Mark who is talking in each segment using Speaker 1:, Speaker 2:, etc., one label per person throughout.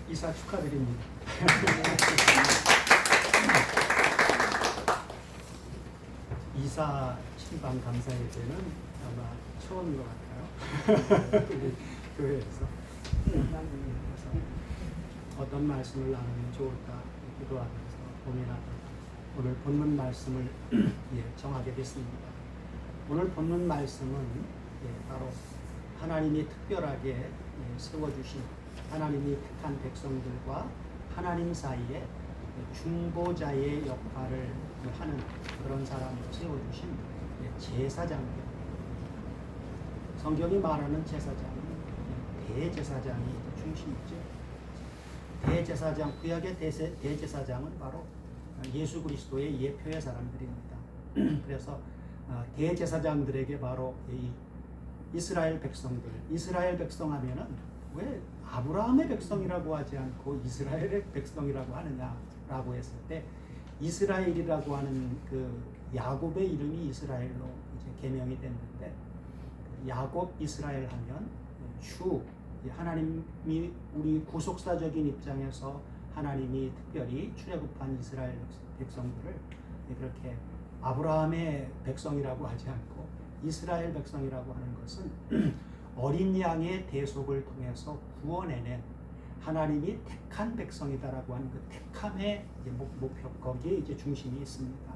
Speaker 1: 이사 축하드립니다. 이사 신방 감사 예배는 아마 처음인 것 같아요. 우리 교회에서. 그래서 어떤 말씀을 나누면 좋을까 기도하면서 고민하다가 오늘 본문 말씀을 정하게 됐습니다. 오늘 본문 말씀은 바로 하나님이 특별하게 세워주신 하나님이 택한 백성들과 하나님 사이에 중보자의 역할을 하는 그런 사람으로 세워주신 제사장입니다. 성경이 말하는 제사장은 대제사장이 중심이죠. 대제사장, 구약의 대제사장은 바로 예수 그리스도의 예표의 사람들입니다. 그래서 대제사장들에게 바로 이 이스라엘 백성들, 이스라엘 백성 하면은 왜 아브라함의 백성이라고 하지 않고 이스라엘의 백성이라고 하느냐라고 했을 때 이스라엘이라고 하는 그 야곱의 이름이 이스라엘로 이제 개명이 됐는데 야곱 이스라엘 하면 주 하나님이 우리 구속사적인 입장에서 하나님이 특별히 출애굽한 이스라엘 백성들을 그렇게 아브라함의 백성이라고 하지 않고 이스라엘 백성이라고 하는 것은 어린 양의 대속을 통해서 구원해낸 하나님이 택한 백성이다라고 하는 그 택함의 목표, 거기에 이제 중심이 있습니다.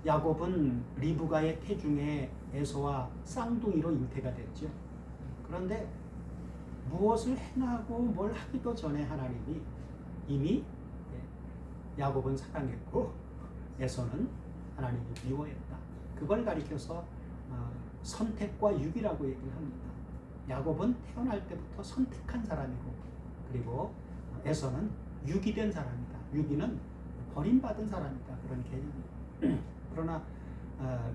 Speaker 1: 야곱은 리브가의 태중에 에서와 쌍둥이로 잉태가 됐죠. 그런데 무엇을 행하고 뭘 하기도 전에 하나님이 이미 야곱은 사랑했고 에서는 하나님이 미워했다. 그걸 가리켜서 선택과 육이라고 얘기를 합니다. 야곱은 태어날 때부터 선택한 사람이고 그리고 에서는 육이 된 사람이다. 육이는 버림받은 사람이다. 그런 개념이에요. 그러나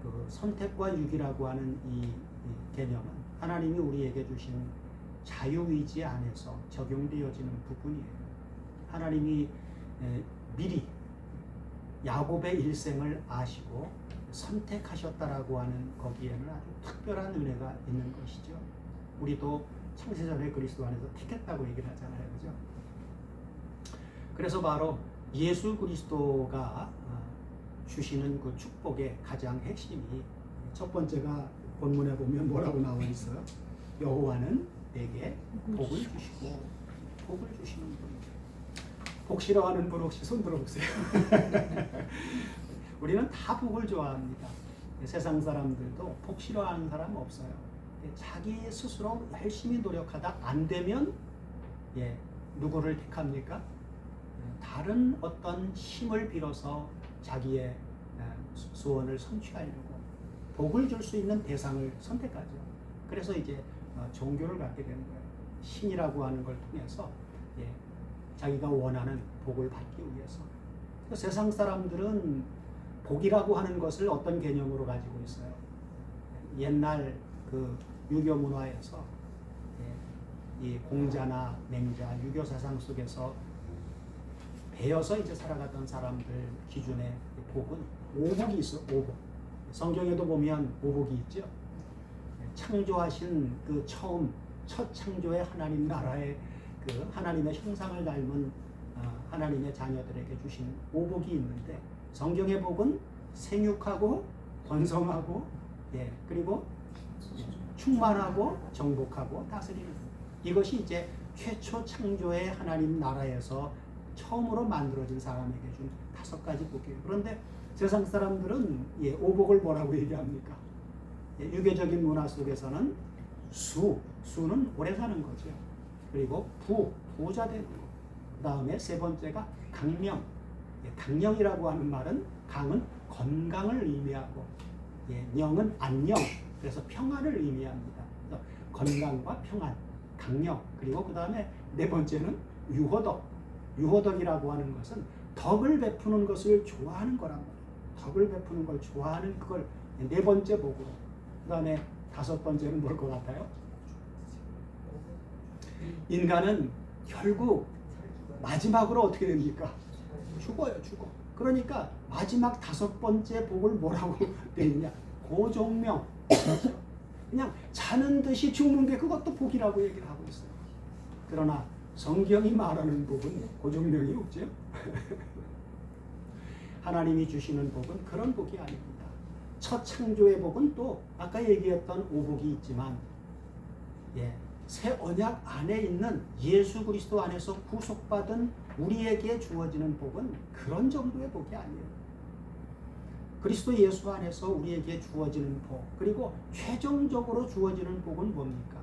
Speaker 1: 그 선택과 육이라고 하는 이 개념은 하나님이 우리에게 주신 자유의지 안에서 적용되어지는 부분이에요. 하나님이 미리 야곱의 일생을 아시고 선택하셨다라고 하는 거기에는 아주 특별한 은혜가 있는 것이죠. 우리도 창세전에 그리스도 안에서 택했다고 얘기를 하잖아요. 그죠? 그래서 바로 예수 그리스도가 주시는 그 축복의 가장 핵심이 첫 번째가 본문에 보면 뭐라고 나와 있어요? 여호와는 내게 복을 주시고 복을 주시는 분이죠. 복 싫어하는 분 혹시 손 들어보세요. 우리는 다 복을 좋아합니다. 세상 사람들도 복 싫어하는 사람 없어요. 자기 스스로 열심히 노력하다 안 되면 누구를 택합니까? 다른 어떤 힘을 빌어서 자기의 소원을 성취하려고 복을 줄 수 있는 대상을 선택하죠. 그래서 이제 종교를 갖게 되는 거예요. 신이라고 하는 걸 통해서 자기가 원하는 복을 받기 위해서. 세상 사람들은 복이라고 하는 것을 어떤 개념으로 가지고 있어요? 옛날 그 유교 문화에서 이 공자나 맹자, 유교 사상 속에서 배어서 이제 살아가던 사람들 기준의 복은 오복이 있어. 오복. 성경에도 보면 오복이 있죠. 창조하신 그 첫 창조의 하나님 나라의 그 하나님의 형상을 닮은 하나님의 자녀들에게 주신 오복이 있는데 성경의 복은 생육하고 번성하고 그리고 충만하고 정복하고 다스리는 이것이 이제 최초 창조의 하나님 나라에서 처음으로 만들어진 사람에게 준 5가지 복이에요. 그런데 세상 사람들은 오복을 뭐라고 얘기합니까? 유교적인 문화 속에서는 수는 오래 사는 거죠. 그리고 부자 되는 거. 그 다음에 세 번째가 강령. 강령이라고 하는 말은 강은 건강을 의미하고 영은 안녕. 그래서 평안을 의미합니다. 그래서 건강과 평안, 강령. 그리고 그 다음에 네 번째는 유호덕. 유호덕이라고 하는 것은 덕을 베푸는 것을 좋아하는 거란 말이에요. 덕을 베푸는 걸 좋아하는 그걸 네 번째 복으로. 그 다음에 5번째는 뭘 것 같아요? 인간은 결국 마지막으로 어떻게 됩니까? 죽어요. 그러니까 마지막 5번째 복을 뭐라고 되어 있냐? 고종명. 그냥 자는 듯이 죽는 게 그것도 복이라고 얘기를 하고 있어요. 그러나 성경이 말하는 복은 고정명이 없죠. 하나님이 주시는 복은 그런 복이 아닙니다. 첫 창조의 복은 또 아까 얘기했던 오복이 있지만 새 언약 안에 있는 예수 그리스도 안에서 구속받은 우리에게 주어지는 복은 그런 정도의 복이 아니에요. 그리스도 예수 안에서 우리에게 주어지는 복, 그리고 최종적으로 주어지는 복은 뭡니까?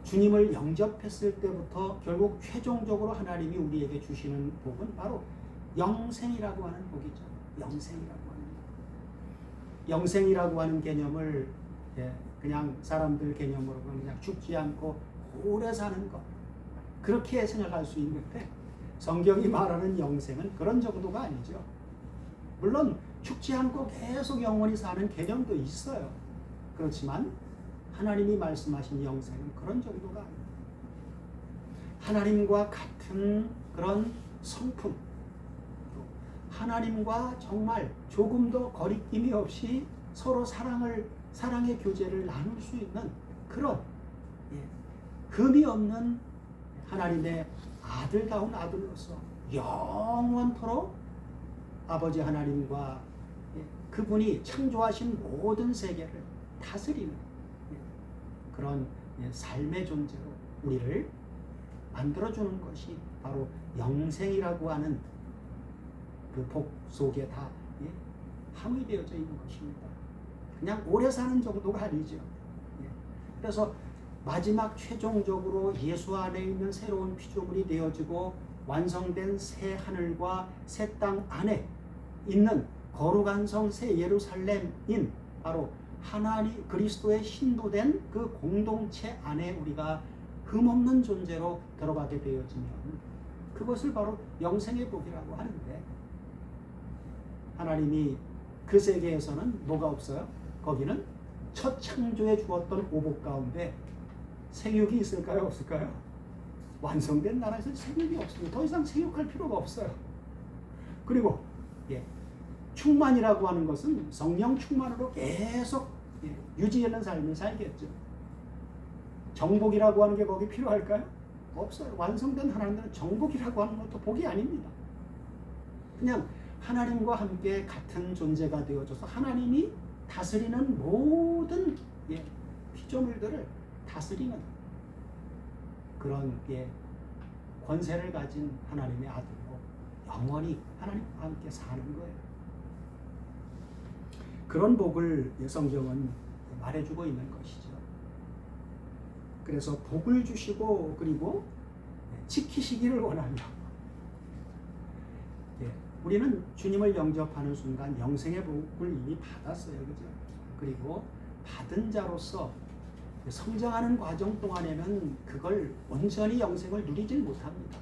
Speaker 1: 주님을 영접했을 때부터 결국 최종적으로 하나님이 우리에게 주시는 복은 바로 영생이라고 하는 복이죠. 영생이라고 하는 복. 영생이라고 하는 개념을 그냥 사람들 개념으로 그냥 죽지 않고 오래 사는 것, 그렇게 생각할 수 있는데 성경이 말하는 영생은 그런 정도가 아니죠. 물론 죽지 않고 계속 영원히 사는 개념도 있어요. 그렇지만 하나님이 말씀하신 영생은 그런 정도가 아닙니다. 하나님과 같은 그런 성품, 하나님과 정말 조금도 거리낌이 없이 서로 사랑의 교제를 나눌 수 있는 그런 금이 없는 하나님의 아들다운 아들로서 영원토록 아버지 하나님과 그분이 창조하신 모든 세계를 다스리는 그런 삶의 존재로 우리를 만들어주는 것이 바로 영생이라고 하는 그 복 속에 다 함의되어져 있는 것입니다. 그냥 오래 사는 정도가 아니죠. 그래서 마지막 최종적으로 예수 안에 있는 새로운 피조물이 되어지고 완성된 새 하늘과 새 땅 안에 있는 거룩한 성 새 예루살렘인 바로 하나님 그리스도의 신도된 그 공동체 안에 우리가 흠없는 존재로 들어가게 되어지면 그것을 바로 영생의 복이라고 하는데, 하나님이 그 세계에서는 뭐가 없어요? 거기는 첫 창조에 주었던 오복 가운데 생육이 있을까요? 없을까요? 완성된 나라에서 생육이 없습니다. 더 이상 생육할 필요가 없어요. 그리고 충만이라고 하는 것은 성령 충만으로 계속 유지하는 삶을 살겠죠. 정복이라고 하는 게 거기 필요할까요? 없어요. 완성된 하나님은 정복이라고 하는 것도 복이 아닙니다. 그냥 하나님과 함께 같은 존재가 되어져서 하나님이 다스리는 모든 피조물들을 다스리는 그런 권세를 가진 하나님의 아들로 영원히 하나님과 함께 사는 거예요. 그런 복을 성경은 말해주고 있는 것이죠. 그래서 복을 주시고 그리고 지키시기를 원하며 우리는 주님을 영접하는 순간 영생의 복을 이미 받았어요. 그죠? 그리고 받은 자로서 성장하는 과정 동안에는 그걸 온전히 영생을 누리질 못합니다.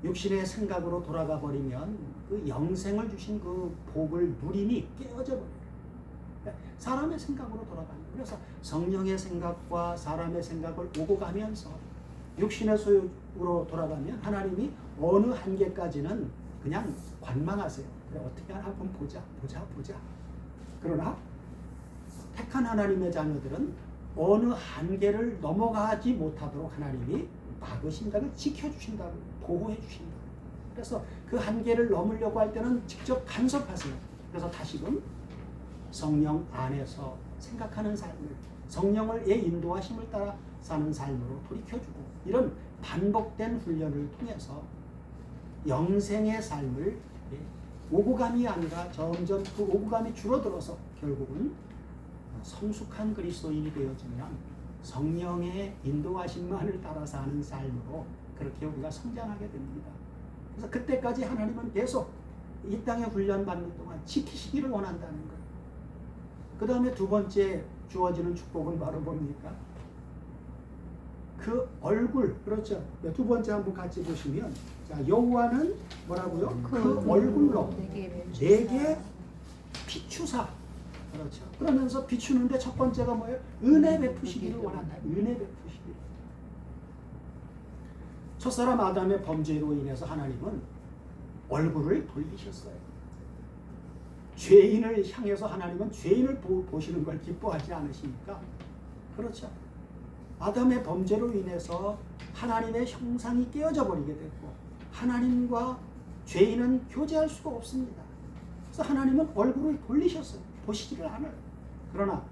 Speaker 1: 육신의 생각으로 돌아가 버리면 그 영생을 주신 그 복을 누림이 깨어져 버려요. 사람의 생각으로 돌아가는 거예요. 그래서 성령의 생각과 사람의 생각을 오고 가면서 육신의 소유로 돌아가면 하나님이 어느 한계까지는 그냥 관망하세요. 그래, 어떻게 하나 한번 보자. 그러나 택한 하나님의 자녀들은 어느 한계를 넘어가지 못하도록 하나님이 막으신다고, 지켜주신다고, 보호해주신다고. 그래서 그 한계를 넘으려고 할 때는 직접 간섭하세요. 그래서 다시금 성령 안에서 생각하는 삶을, 성령의 인도하심을 따라 사는 삶으로 돌이켜주고, 이런 반복된 훈련을 통해서 영생의 삶을 오고감이 아니라 점점 그 오고감이 줄어들어서 결국은 성숙한 그리스도인이 되어지면 성령의 인도하심만을 따라 사는 삶으로 그렇게 우리가 성장하게 됩니다. 그래서 그때까지 하나님은 계속 이 땅에 훈련받는 동안 지키시기를 원한다는 거예요. 그 다음에 두 번째 주어지는 축복은 바로 뭡니까? 그 얼굴, 그렇죠. 두 번째 한번 같이 보시면, 자, 여호와는 뭐라고요? 그 얼굴로 내게 비추사. 그렇죠. 그러면서 비추는데 첫 번째가 뭐예요? 은혜 베푸시기를 원한다. 은혜 베푸시기를. 첫사람 아담의 범죄로 인해서 하나님은 얼굴을 돌리셨어요. 죄인을 향해서 하나님은 죄인을 보시는 걸 기뻐하지 않으시니까, 그렇죠. 아담의 범죄로 인해서 하나님의 형상이 깨어져 버리게 됐고 하나님과 죄인은 교제할 수가 없습니다. 그래서 하나님은 얼굴을 돌리셨어요. 보시지를 않아요. 그러나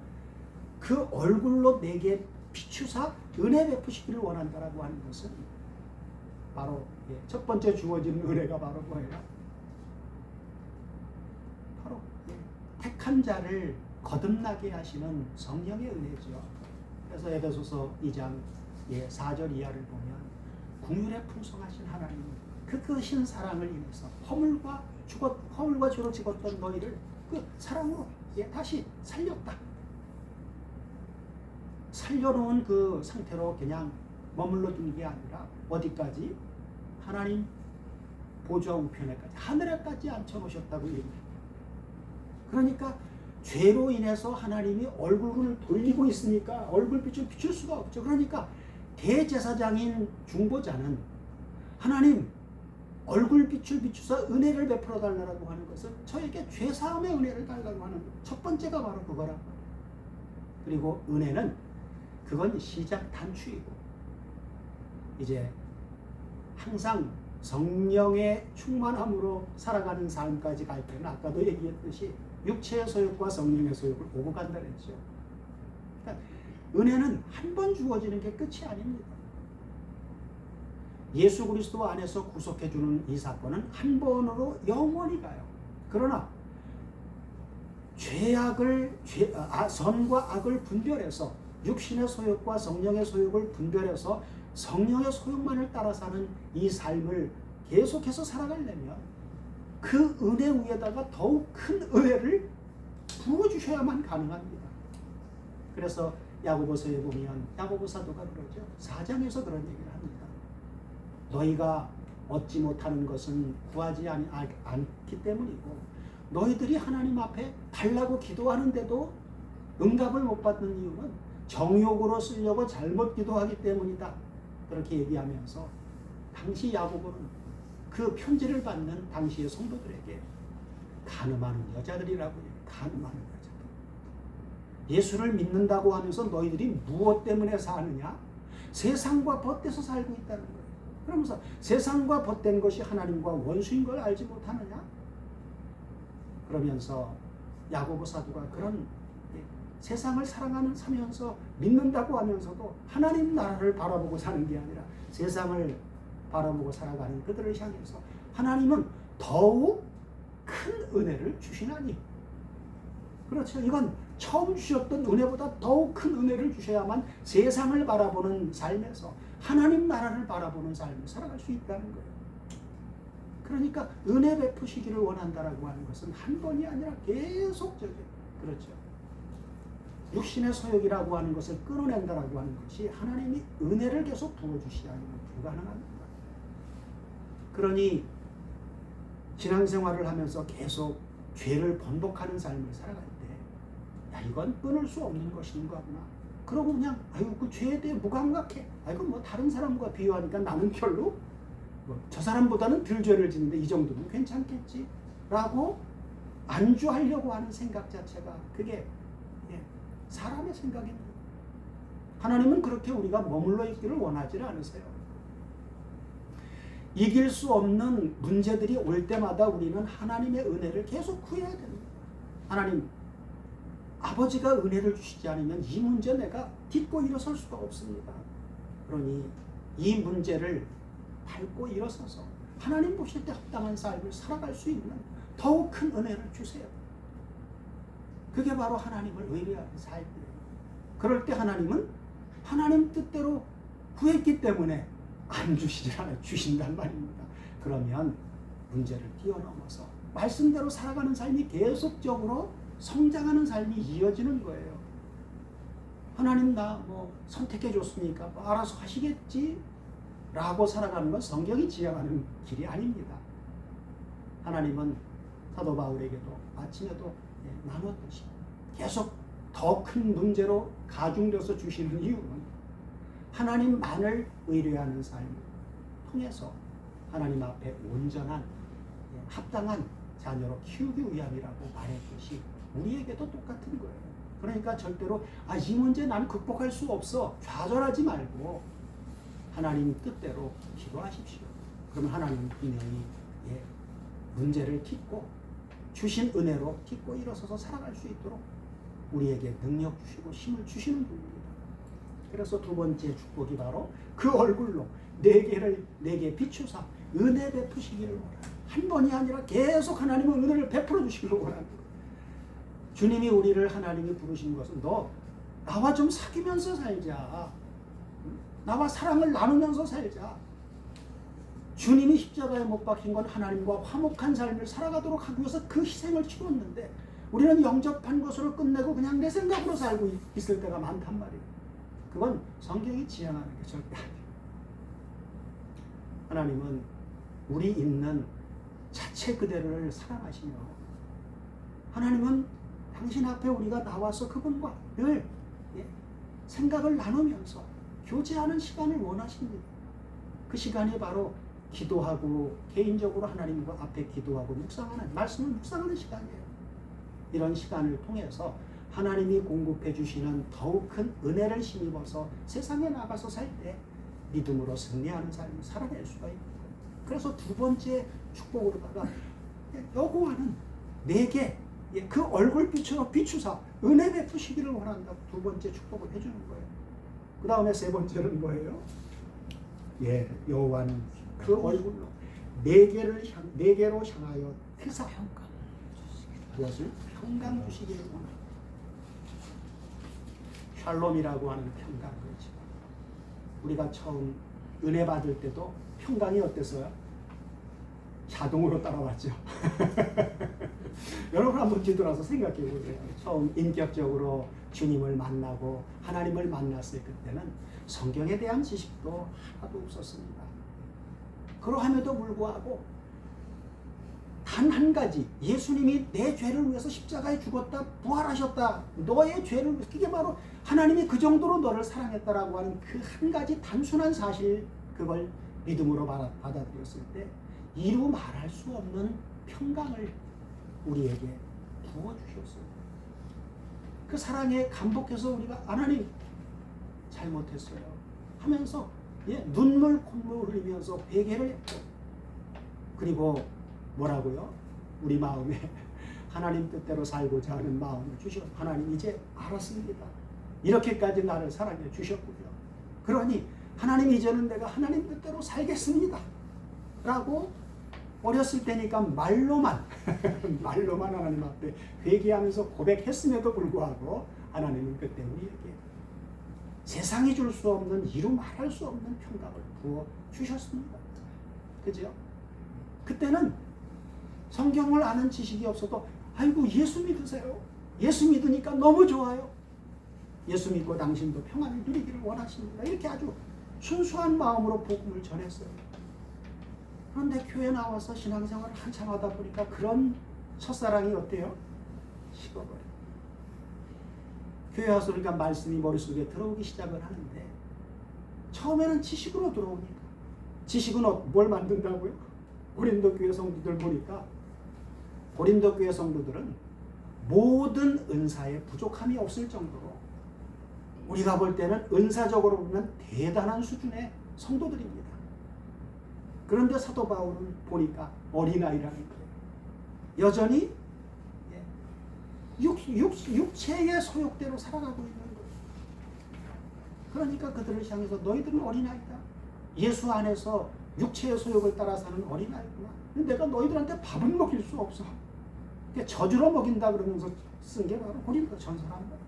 Speaker 1: 그 얼굴로 내게 비추사 은혜 베푸시기를 원한다라고 하는 것은 바로 첫 번째 주어진 은혜가 바로 뭐예요? 바로 택한 자를 거듭나게 하시는 성령의 은혜죠. 그래서 에베소서 2장 4절 이하를 보면 긍휼에 풍성하신 하나님 그 크신 사랑을 인해서 허물과 죄로 죽었던 너희를 그 사랑으로 다시 살렸다. 살려놓은 그 상태로 그냥 머물러 두는 게 아니라 어디까지? 하나님 보좌 우편에까지 하늘에까지 앉혀놓으셨다고 얘기합니다. 그러니까 죄로 인해서 하나님이 얼굴을 돌리고 있으니까 얼굴빛을 비출 수가 없죠. 그러니까 대제사장인 중보자는 하나님 얼굴빛을 비추사 은혜를 베풀어 달라고 하는 것은 저에게 죄사함의 은혜를 달라고 하는 첫 번째가 바로 그거라고. 그리고 은혜는 그건 시작 단추이고 이제 항상 성령의 충만함으로 살아가는 삶까지 갈 때는 아까도 얘기했듯이 육체의 소욕과 성령의 소욕을 오고 간다 그랬죠. 그러니까 은혜는 한 번 주어지는 게 끝이 아닙니다. 예수 그리스도 안에서 구속해주는 이 사건은 한 번으로 영원히 가요. 그러나 선과 악을 분별해서 육신의 소욕과 성령의 소욕을 분별해서 성령의 소욕만을 따라 사는 이 삶을 계속해서 살아가려면 그 은혜 위에다가 더욱 큰 은혜를 부어주셔야만 가능합니다. 그래서 야고보서에 보면 야고보 사도가 그러죠. 4장에서 그런 얘기를 합니다. 너희가 얻지 못하는 것은 구하지 않기 때문이고 너희들이 하나님 앞에 달라고 기도하는데도 응답을 못 받는 이유는 정욕으로 쓰려고 잘못 기도하기 때문이다. 그렇게 얘기하면서 당시 야고보는 그 편지를 받는 당시의 성도들에게 간음하는 여자들이라고 해요. 간음하는 여자들. 예수를 믿는다고 하면서 너희들이 무엇 때문에 사느냐? 세상과 벗대서 살고 있다는 거예요. 그러면서 세상과 벗된 것이 하나님과 원수인 걸 알지 못하느냐? 그러면서 야고보 사도가 그런 세상을 사면서 믿는다고 하면서도 하나님 나라를 바라보고 사는 게 아니라 세상을 바라보고 살아가는 그들을 향해서 하나님은 더욱 큰 은혜를 주시나니. 그렇죠. 이건 처음 주셨던 은혜보다 더욱 큰 은혜를 주셔야만 세상을 바라보는 삶에서 하나님 나라를 바라보는 삶을 살아갈 수 있다는 거예요. 그러니까 은혜 베푸시기를 원한다라고 하는 것은 한 번이 아니라 계속적인, 그렇죠. 육신의 소욕이라고 하는 것을 끊어낸다라고 하는 것이 하나님이 은혜를 계속 부어주시지 않으면 불가능합니다. 그러니 신앙생활을 하면서 계속 죄를 번복하는 삶을 살아갈 때, 야, 이건 끊을 수 없는 것인가 보나. 그러고 그냥 그 죄에 대해 무감각해. 뭐 다른 사람과 비교하니까 나는 별로 저 사람보다는 덜 죄를 짓는데 이 정도는 괜찮겠지 라고 안주하려고 하는 생각 자체가 그게 사람의 생각입니다. 하나님은 그렇게 우리가 머물러 있기를 원하지 않으세요. 이길 수 없는 문제들이 올 때마다 우리는 하나님의 은혜를 계속 구해야 됩니다. 하나님, 아버지가 은혜를 주시지 않으면 이 문제 내가 딛고 일어설 수가 없습니다. 그러니 이 문제를 밟고 일어서서 하나님 보실 때 합당한 삶을 살아갈 수 있는 더욱 큰 은혜를 주세요. 그게 바로 하나님을 의뢰하는 삶이에요. 그럴 때 하나님은 하나님 뜻대로 구했기 때문에 안 주시지 않아요. 주신단 말입니다. 그러면 문제를 뛰어넘어서 말씀대로 살아가는 삶이 계속적으로 성장하는 삶이 이어지는 거예요. 하나님 나 선택해 줬으니까 알아서 하시겠지 라고 살아가는 건 성경이 지향하는 길이 아닙니다. 하나님은 사도 바울에게도 아침에도 나눴듯이 계속 더 큰 문제로 가중돼서 주시는 이유는 하나님만을 의뢰하는 삶을 통해서 하나님 앞에 온전한 합당한 자녀로 키우기 위함이라고 말했듯이 우리에게도 똑같은 거예요. 그러니까 절대로 이 문제 나는 극복할 수 없어 좌절하지 말고 하나님 뜻대로 기도하십시오. 그러면 하나님은 분명히 문제를 딛고 주신 은혜로 딛고 일어서서 살아갈 수 있도록 우리에게 능력 주시고 힘을 주시는 분입니다. 그래서 두 번째 축복이 바로 그 얼굴로 내게 비추사 은혜 베푸시기를 원합니다. 한 번이 아니라 계속 하나님은 은혜를 베풀어 주시기를 원합니다. 주님이 우리를 하나님이 부르신 것은 너 나와 좀 사귀면서 살자. 나와 사랑을 나누면서 살자. 주님이 십자가에 못 박힌 건 하나님과 화목한 삶을 살아가도록 하기 위해서 그 희생을 치렀는데 우리는 영접한 것으로 끝내고 그냥 내 생각으로 살고 있을 때가 많단 말이에요. 그건 성경이 지향하는 게 절대 아니에요. 하나님은 우리 있는 자체 그대로를 사랑하시며 하나님은 당신 앞에 우리가 나와서 그분과 늘 생각을 나누면서 교제하는 시간을 원하십니다. 그 시간이 바로 기도하고 개인적으로 하나님과 앞에 기도하고 묵상하는 말씀을 묵상하는 시간이에요. 이런 시간을 통해서 하나님이 공급해 주시는 더욱 큰 은혜를 힘입어서 세상에 나가서 살 때 믿음으로 승리하는 삶을 살아낼 수가 있는 거예요. 그래서 두 번째 축복으로다가 여호와는 내게 그 얼굴빛으로 비추사 은혜 베푸시기를 원한다고 두 번째 축복을 해주는 거예요. 그 다음에 세 번째는 뭐예요? 여호와는 그 얼굴로 내게로 향하여 회사 무엇을? 평강 주시기를 원합니다. 샬롬이라고 하는 평강이죠. 우리가 처음 은혜 받을 때도 평강이 어땠어요? 자동으로 따라왔죠. 여러분 한번 뒤돌아서 생각해 보세요. 처음 인격적으로 주님을 만나고 하나님을 만났을 그때는 성경에 대한 지식도 하나도 없었습니다. 그러함에도 불구하고 단 한 가지, 예수님이 내 죄를 위해서 십자가에 죽었다 부활하셨다, 너의 죄를 위해서, 그게 바로 하나님이 그 정도로 너를 사랑했다라고 하는 그 한 가지 단순한 사실, 그걸 믿음으로 받아들였을 때 이루 말할 수 없는 평강을 우리에게 부어주셨어요. 그 사랑에 감복해서 우리가 하나님 잘못했어요 하면서 눈물 콧물 흘리면서 회개를 했고, 그리고 뭐라고요? 우리 마음에 하나님 뜻대로 살고자 하는 마음을 주셔. 하나님 이제 알았습니다. 이렇게까지 나를 사랑해 주셨군요. 그러니 하나님 이제는 내가 하나님 뜻대로 살겠습니다 라고 어렸을 때니까 말로만 하나님 앞에 회개하면서 고백했음에도 불구하고 하나님은 그때 우리에게 세상이 줄 수 없는, 이루 말할 수 없는 평강을 부어 주셨습니다. 그죠? 그때는 성경을 아는 지식이 없어도 아이고 예수 믿으세요. 예수 믿으니까 너무 좋아요. 예수 믿고 당신도 평안을 누리기를 원하십니다. 이렇게 아주 순수한 마음으로 복음을 전했어요. 그런데 교회 나와서 신앙생활을 한참 하다 보니까 그런 첫사랑이 어때요? 식어버려요. 교회 와서 그러니까 말씀이 머릿속에 들어오기 시작을 하는데 처음에는 지식으로 들어오니까, 지식은 뭘 만든다고요? 고린도 교회 성도들 보니까 고린도 교회 성도들은 모든 은사에 부족함이 없을 정도로 우리가 볼 때는 은사적으로 보면 대단한 수준의 성도들입니다. 그런데 사도 바울은 보니까 어린아이라는 거예요. 여전히 육체의 소욕대로 살아가고 있는 거예요. 그러니까 그들을 향해서 너희들은 어린아이다. 예수 안에서 육체의 소욕을 따라 사는 어린아이구나. 내가 너희들한테 밥은 먹일 수 없어. 저주로 먹인다 그러면서 쓴 게 바로 고린도 전서란 말이에요.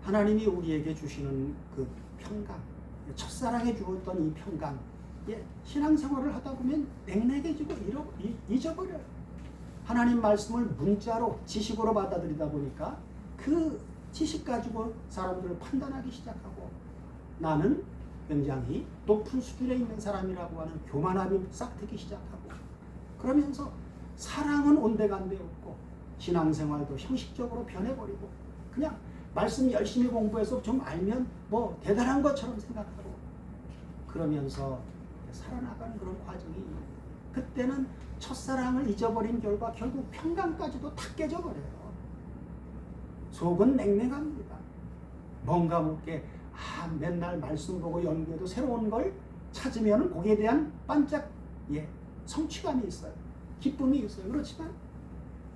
Speaker 1: 하나님이 우리에게 주시는 그 평강, 첫사랑에 주었던 이 평강, 신앙생활을 하다 보면 냉랭해지고 잊어버려요. 하나님 말씀을 문자로, 지식으로 받아들이다 보니까 그 지식 가지고 사람들을 판단하기 시작하고 나는 굉장히 높은 수준에 있는 사람이라고 하는 교만함이 싹트기 시작하고, 그러면서 사랑은 온데간데 없고 신앙생활도 형식적으로 변해버리고 그냥 말씀 열심히 공부해서 좀 알면 뭐 대단한 것처럼 생각하고 그러면서 살아나가는 그런 과정이, 그때는 첫사랑을 잊어버린 결과 결국 평강까지도 다 깨져버려요. 속은 냉랭합니다. 뭔가 묻게 맨날 말씀 보고 연구해도 새로운 걸 찾으면 거기에 대한 반짝 성취감이 있어요. 기쁨이 있어요. 그렇지만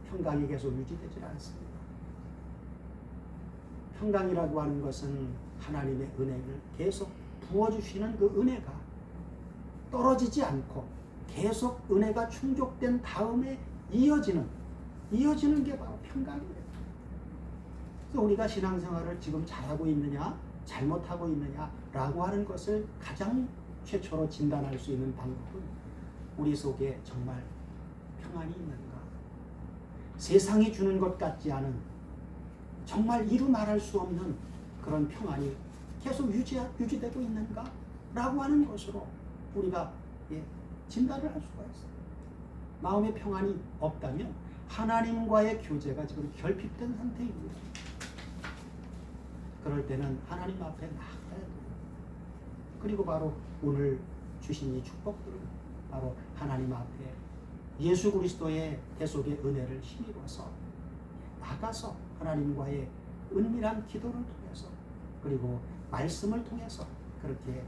Speaker 1: 평강이 계속 유지되지 않습니다. 평강이라고 하는 것은 하나님의 은혜를 계속 부어주시는 그 은혜가 떨어지지 않고 계속 은혜가 충족된 다음에 이어지는 게 바로 평강이에요. 그래서 우리가 신앙생활을 지금 잘하고 있느냐 잘못하고 있느냐라고 하는 것을 가장 최초로 진단할 수 있는 방법은 우리 속에 정말 평안이 있는가, 세상이 주는 것 같지 않은 정말 이루 말할 수 없는 그런 평안이 계속 유지되고 있는가 라고 하는 것으로 우리가 진단을 할 수가 있어요. 마음의 평안이 없다면 하나님과의 교제가 지금 결핍된 상태입니다. 그럴 때는 하나님 앞에 나가야 돼요. 그리고 바로 오늘 주신 이 축복들은 바로 하나님 앞에 예수 그리스도의 대속의 은혜를 힘입어서 나가서 하나님과의 은밀한 기도를 통해서 그리고 말씀을 통해서 그렇게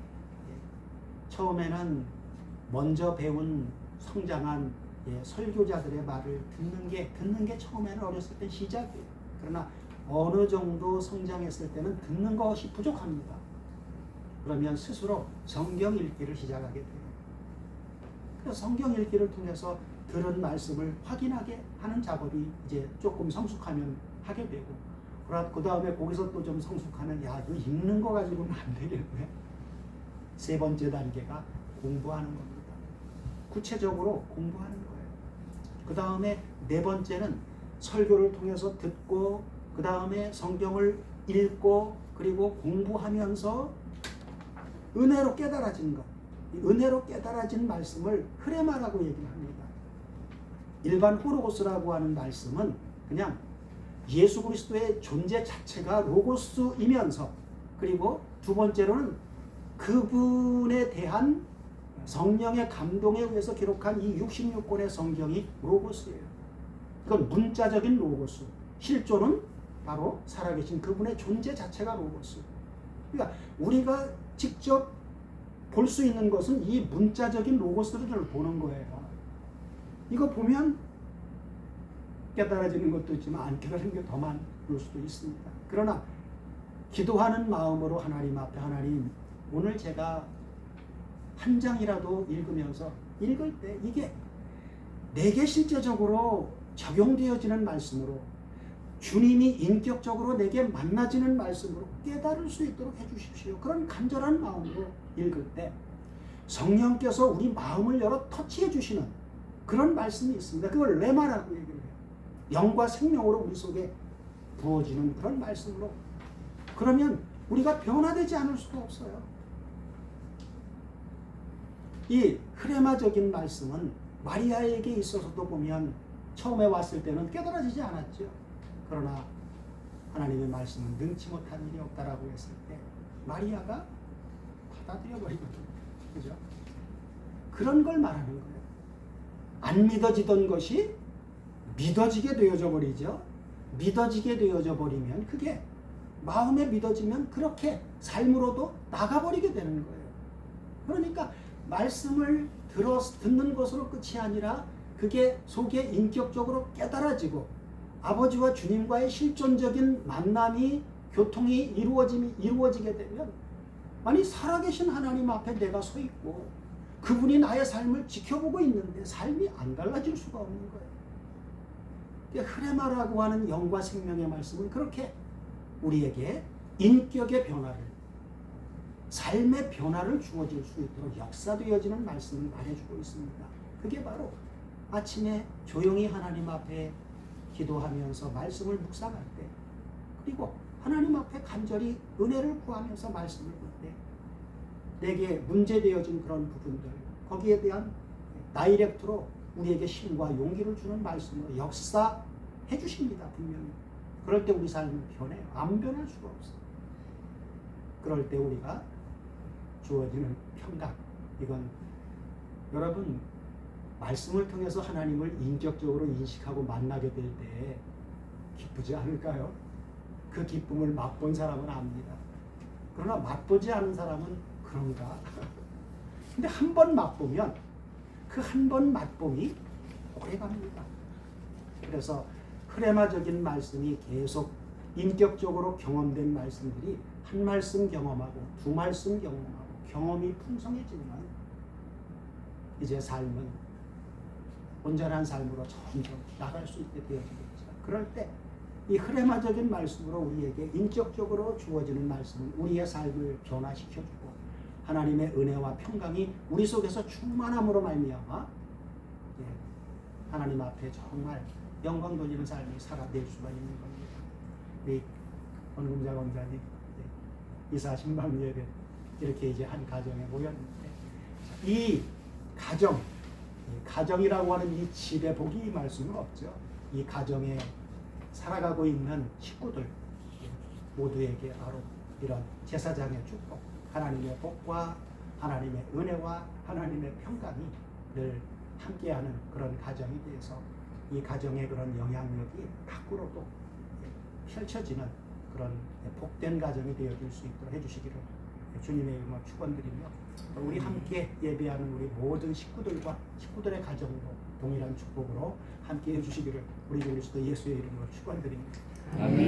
Speaker 1: 처음에는 먼저 배운 성장한 설교자들의 말을 듣는 게 처음에는 어렸을 때 시작이에요. 그러나 어느 정도 성장했을 때는 듣는 것이 부족합니다. 그러면 스스로 성경 읽기를 시작하게 돼요. 그래서 성경 읽기를 통해서 들은 말씀을 확인하게 하는 작업이 이제 조금 성숙하면 하게 되고, 그 다음에 거기서 또 좀 성숙하면 이거 읽는 거 가지고는 안 되겠네. 세 번째 단계가 공부하는 겁니다. 구체적으로 공부하는 거예요. 그 다음에 네 번째는 설교를 통해서 듣고, 그 다음에 성경을 읽고, 그리고 공부하면서 은혜로 깨달아진 것. 은혜로 깨달아진 말씀을 흐레마라고 얘기를 합니다. 일반 호로고스라고 하는 말씀은 그냥 예수 그리스도의 존재 자체가 로고스이면서, 그리고 두 번째로는 그분에 대한 성령의 감동에 의해서 기록한 이 66권의 성경이 로고스예요. 그건 문자적인 로고스. 실존은 바로 살아계신 그분의 존재 자체가 로고스. 그러니까 우리가 직접 볼 수 있는 것은 이 문자적인 로고스를 보는 거예요. 이거 보면 깨달아지는 것도 있지만 안 깨달은 게 더 많을 수도 있습니다. 그러나 기도하는 마음으로 하나님 앞에, 하나님, 오늘 제가 한 장이라도 읽으면서 읽을 때 이게 내게 실제적으로 적용되어지는 말씀으로, 주님이 인격적으로 내게 만나지는 말씀으로 깨달을 수 있도록 해주십시오. 그런 간절한 마음으로 읽을 때 성령께서 우리 마음을 열어 터치해 주시는 그런 말씀이 있습니다. 그걸 레마라고 얘기를 해요. 영과 생명으로 우리 속에 부어지는 그런 말씀으로. 그러면 우리가 변화되지 않을 수가 없어요. 이 흐레마적인 말씀은 마리아에게 있어서도 보면 처음에 왔을 때는 깨달아지지 않았죠. 그러나 하나님의 말씀은 능치 못한 일이 없다라고 했을 때 마리아가 받아들여 버리거든요. 그죠? 그런 걸 말하는 거예요. 안 믿어지던 것이 믿어지게 되어져 버리죠. 믿어지게 되어져 버리면 그게 마음에 믿어지면 그렇게 삶으로도 나가버리게 되는 거예요. 그러니까 말씀을 듣는 것으로 끝이 아니라 그게 속에 인격적으로 깨달아지고 아버지와 주님과의 실존적인 만남이, 교통이 이루어지게 되면, 아니 살아계신 하나님 앞에 내가 서 있고 그분이 나의 삶을 지켜보고 있는데 삶이 안 달라질 수가 없는 거예요. 흐레마라고 하는 영과 생명의 말씀은 그렇게 우리에게 인격의 변화를, 삶의 변화를 주어질 수 있도록 역사되어지는 말씀을 말해주고 있습니다. 그게 바로 아침에 조용히 하나님 앞에 기도하면서 말씀을 묵상할 때, 그리고 하나님 앞에 간절히 은혜를 구하면서 말씀을 볼 때 내게 문제되어진 그런 부분들, 거기에 대한 다이렉트로 우리에게 힘과 용기를 주는 말씀으로 역사해 주십니다. 분명히. 그럴 때 우리 삶은 변해요. 안 변할 수가 없어요. 그럴 때 우리가 주어지는 평강, 이건 여러분 말씀을 통해서 하나님을 인격적으로 인식하고 만나게 될 때 기쁘지 않을까요? 그 기쁨을 맛본 사람은 압니다. 그러나 맛보지 않은 사람은 그런가? 근데 한 번 맛보면 그 한 번 맛봄이 오래갑니다. 그래서 흐레마적인 말씀이 계속 인격적으로 경험된 말씀들이 한 말씀 경험하고 두 말씀 경험하고 경험이 풍성해지면 이제 삶은 온전한 삶으로 점점 나갈 수 있게 되어지겠죠. 그럴 때 이 흐레마적인 말씀으로 우리에게 인격적으로 주어지는 말씀은 우리의 삶을 변화시켜주고 하나님의 은혜와 평강이 우리 속에서 충만함으로 말미암아 하나님 앞에 정말 영광 돌리는 삶이 살아낼 수가 있는 겁니다. 우리 원금자 권사님 이사 신방 예배 이렇게 이제 한 가정에 모였는데 이 가정이라고 하는 이 집에 복이 임할 수는 없죠. 이 가정에 살아가고 있는 식구들 모두에게 바로 이런 제사장의 축복, 하나님의 복과 하나님의 은혜와 하나님의 평강이 늘 함께하는 그런 가정이 돼서 이 가정의 그런 영향력이 밖으로도 펼쳐지는 그런 복된 가정이 되어질 수 있도록 해주시기를 주님의 이름으로 축원드리며 우리 함께 예배하는 우리 모든 식구들의 가정도 동일한 축복으로 함께 해주시기를 우리 주 그리스도 예수의 이름으로 축원드립니다.
Speaker 2: 아멘.